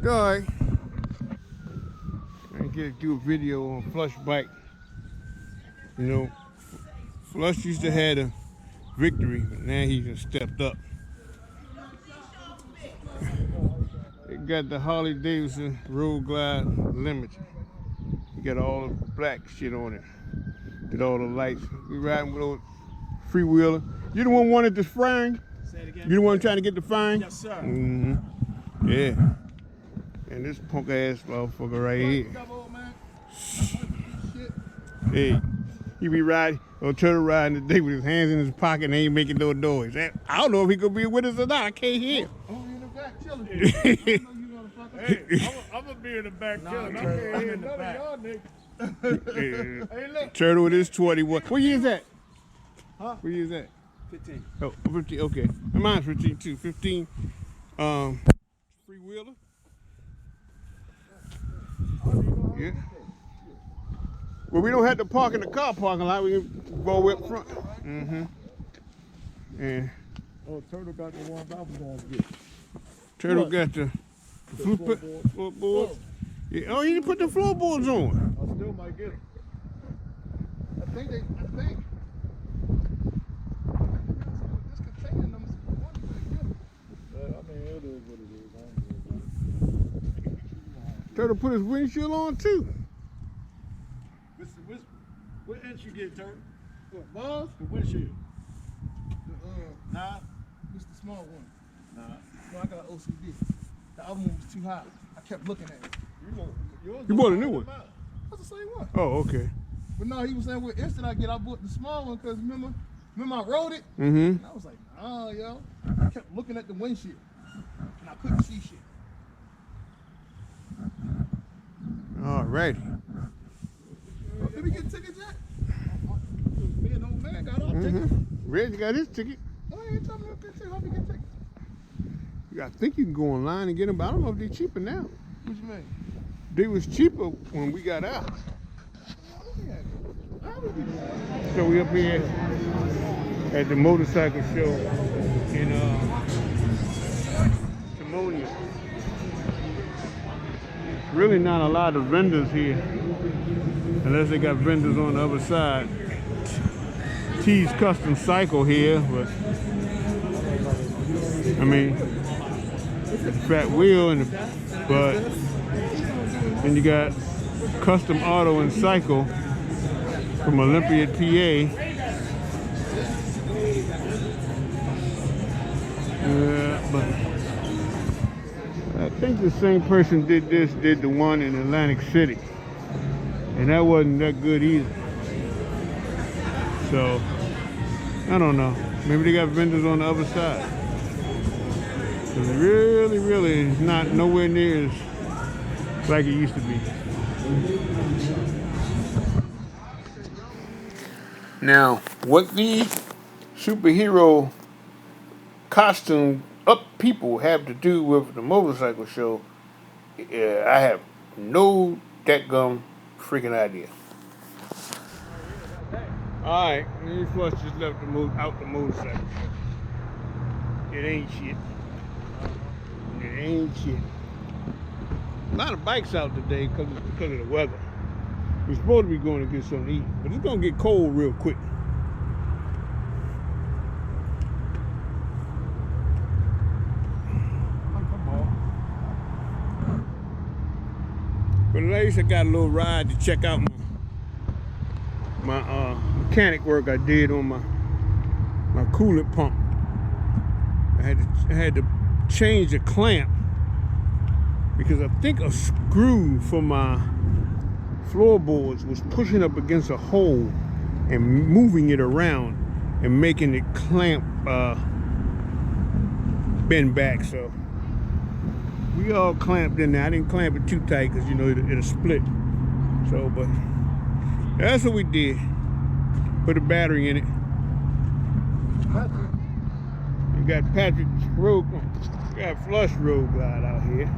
Alright. I get to do a video on Flush Bike. You know, Flush used to have a victory, but now he's just stepped up. It got the Harley Davidson Road Glide Limited. You got all the black shit on it. Did all the lights. We riding with old freewheeler. You the one wanted the fine? Say it again. You the one trying to get the fine? Yes, sir. Mm-hmm. Yeah. And this punk ass motherfucker right here. Hey, he be riding or turtle riding today with his hands in his pocket and ain't making no noise. I don't know if he could be with us or not. I can't hear. Oh, you in the back chilling. Hey, I'm gonna be in the back chilling. I can't hear in the back. Hey, look. Turtle with his 21. What year is that? Huh? What year is that? 15. Oh, 15. Okay. And mine's 15 too. 15. Freewheeler. Yeah. Well, we don't have to park in the car parking lot. We can go up front. Mm-hmm. And Oh, Turtle got the ones I was going to get. Turtle got the floorboards. Yeah. Oh, you didn't put the floorboards on. I still might get them. I think discontaining them. I mean, it is what it is. Turtle put his windshield on too. What inch you get, Turtle? What, balls? The windshield. Nah. It's the small one. Nah. No, I got OCD. The other one was too high. I kept looking at it. You bought a new one? That's the same one. Oh, okay. But no, he was saying what inch did I get? I bought the small one because remember I rode it? Mm-hmm. And I was like, oh, yo. I kept looking at the windshield. And I couldn't see shit. All righty. Did we get tickets yet? Me and old man got our tickets. Reggie got his ticket. Oh, you ain't telling me what tickets. How we get tickets? I think you can go online and get them, but I don't know if they're cheaper now. What you mean? They was cheaper when we got out. So we up here at the motorcycle show in Timonium. Really not a lot of vendors here, unless they got vendors on the other side. T's Custom Cycle here, but I mean, the fat wheel and but then you got Custom Auto and Cycle from Olympiad, PA. But I think the same person did the one in Atlantic City, and that wasn't that good either. So I don't know. Maybe they got vendors on the other side. Cause it really is not nowhere near as like it used to be. Now, what the superhero costume up people have to do with the motorcycle show, I have no dadgum freaking idea. Alright, me and Flush just left out the motorcycle show. It ain't shit. It ain't shit. A lot of bikes out today because of the weather. We're supposed to be going to get something to eat, but it's going to get cold real quick. But at least I got a little ride to check out my mechanic work I did on my coolant pump. I had to change a clamp because I think a screw for my floorboards was pushing up against a hole and moving it around and making the clamp bend back. So we all clamped in there. I didn't clamp it too tight because, you know, it'll split. So, but that's what we did. Put a battery in it. You got Patrick's Road, got Flush Road Glide out here.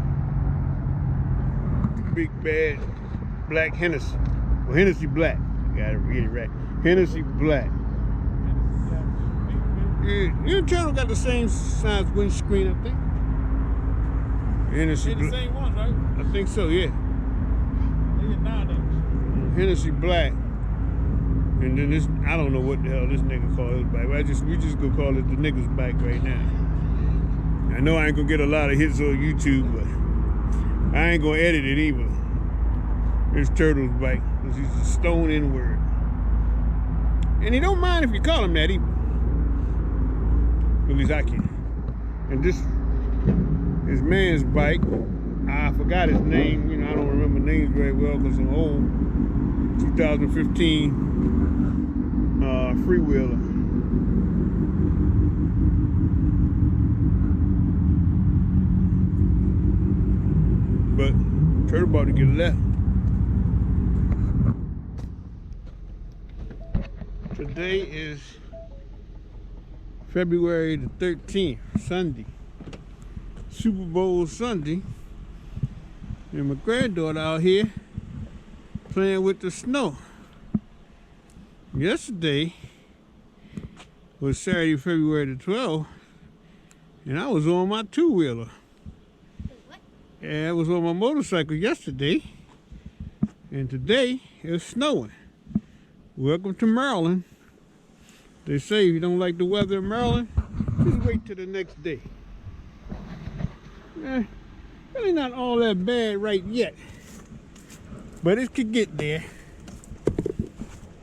Big bad black Hennessy. Well, Hennessy Black. You got to read it right. Hennessy Black. Yeah, your turtle got the same size windscreen, I think. Hennessy, They're the same ones, right? I think so, yeah. They get 9 inch. Hennessy black. And then this, I don't know what the hell this nigga call his bike. We just gonna call it the nigga's bike right now. I know I ain't gonna get a lot of hits on YouTube, but I ain't gonna edit it either. It's Turtle's bike, because he's a stone N-word. And he don't mind if you call him that either. At least I can. And this is man's bike. I forgot his name. You know, I don't remember names very well because I'm old. 2015 freewheeler. But Turtle about to get left. Today is February the 13th, Sunday. Super Bowl Sunday. And my granddaughter out here playing with the snow. Yesterday was Saturday, February the 12th, and I was on my two-wheeler. Yeah, I was on my motorcycle yesterday, and today it's snowing. Welcome to Maryland. They say if you don't like the weather in Maryland, just wait till the next day. Really not all that bad right yet, but it could get there.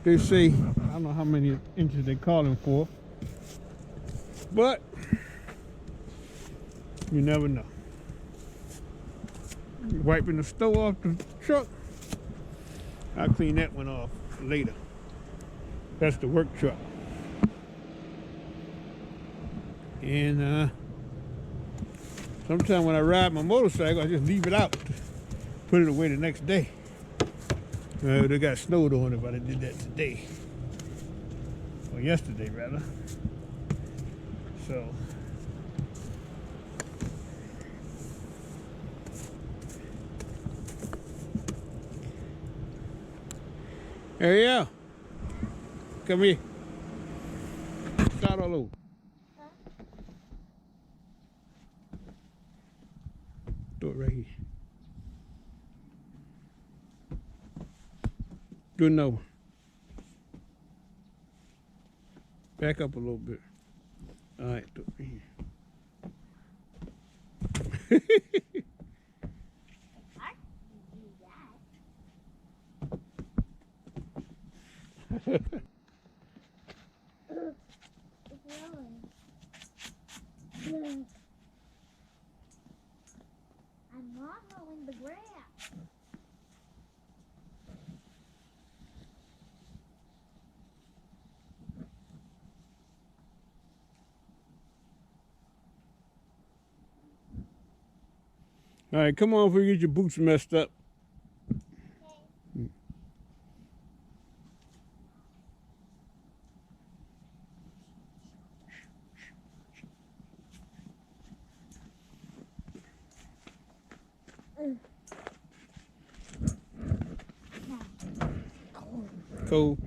They say, I don't know how many inches they're calling for, but you never know. Wiping the snow off the truck, I'll clean that one off later. That's the work truck. And sometimes when I ride my motorcycle, I just leave it out, put it away the next day. They got snowed on if I did that today. Or yesterday, rather. So. Hey, yeah. Come here. Start all over. Do it right here. Do it over. Back up a little bit. All right, do it right here. I'm not mowing the grass. All right, come on before you get your boots messed up. Cold.